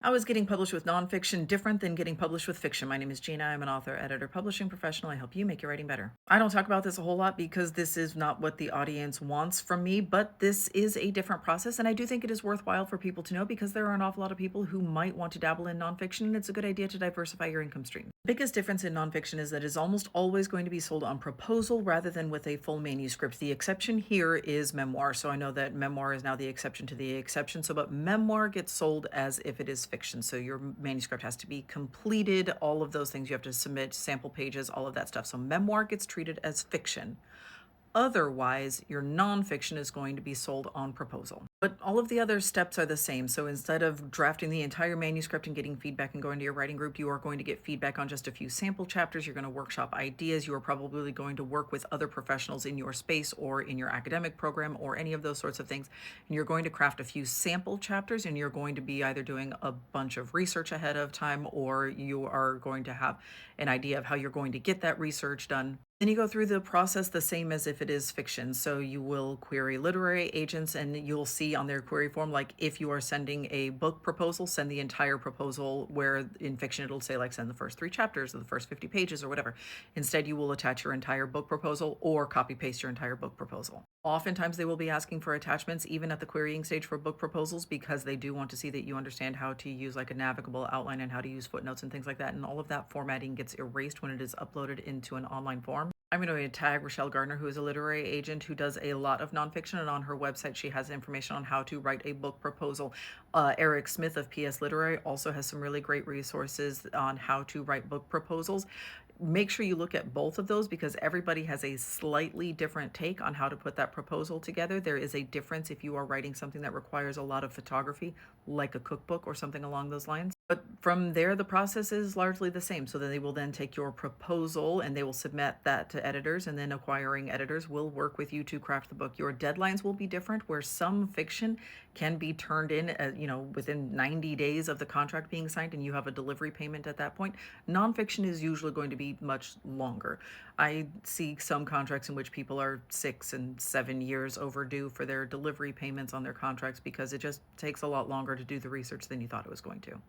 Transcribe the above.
How is getting published with nonfiction different than getting published with fiction? My name is Gina. I'm an author, editor, publishing professional. I help you make your writing better. I don't talk about this a whole lot because this is not what the audience wants from me, but this is a different process. And I do think it is worthwhile for people to know because there are an awful lot of people who might want to dabble in nonfiction, and it's a good idea to diversify your income stream. The biggest difference in nonfiction is that it's almost always going to be sold on proposal rather than with a full manuscript. The exception here is memoir. So I know that memoir is now the exception to the exception. So, but memoir gets sold as if it is fiction. So your manuscript has to be completed, all of those things. You have to submit sample pages, all of that stuff. So memoir gets treated as fiction. Otherwise, your nonfiction is going to be sold on proposal. But all of the other steps are the same. So instead of drafting the entire manuscript and getting feedback and going to your writing group, you are going to get feedback on just a few sample chapters. You're going to workshop ideas. You are probably going to work with other professionals in your space or in your academic program or any of those sorts of things. And you're going to craft a few sample chapters, and you're going to be either doing a bunch of research ahead of time, or you are going to have an idea of how you're going to get that research done. Then you go through the process the same as if it is fiction. So you will query literary agents, and you'll see on their query form, like if you are sending a book proposal, send the entire proposal, where in fiction it'll say like send the first 3 chapters or the first 50 pages or whatever. Instead, you will attach your entire book proposal or copy paste your entire book proposal. Oftentimes they will be asking for attachments even at the querying stage for book proposals because they do want to see that you understand how to use like a navigable outline and how to use footnotes and things like that. And all of that formatting gets erased when it is uploaded into an online form. I'm going to tag Rachelle Gardner, who is a literary agent who does a lot of nonfiction, and on her website she has information on how to write a book proposal. Eric Smith of PS Literary also has some really great resources on how to write book proposals. Make sure you look at both of those because everybody has a slightly different take on how to put that proposal together. There is a difference if you are writing something that requires a lot of photography, like a cookbook or something along those lines. But from there, the process is largely the same. So then they will then take your proposal and they will submit that to editors, and then acquiring editors will work with you to craft the book. Your deadlines will be different, where some fiction can be turned in, within 90 days of the contract being signed, and you have a delivery payment at that point. Nonfiction is usually going to be much longer. I see some contracts in which people are 6 and 7 years overdue for their delivery payments on their contracts because it just takes a lot longer to do the research than you thought it was going to.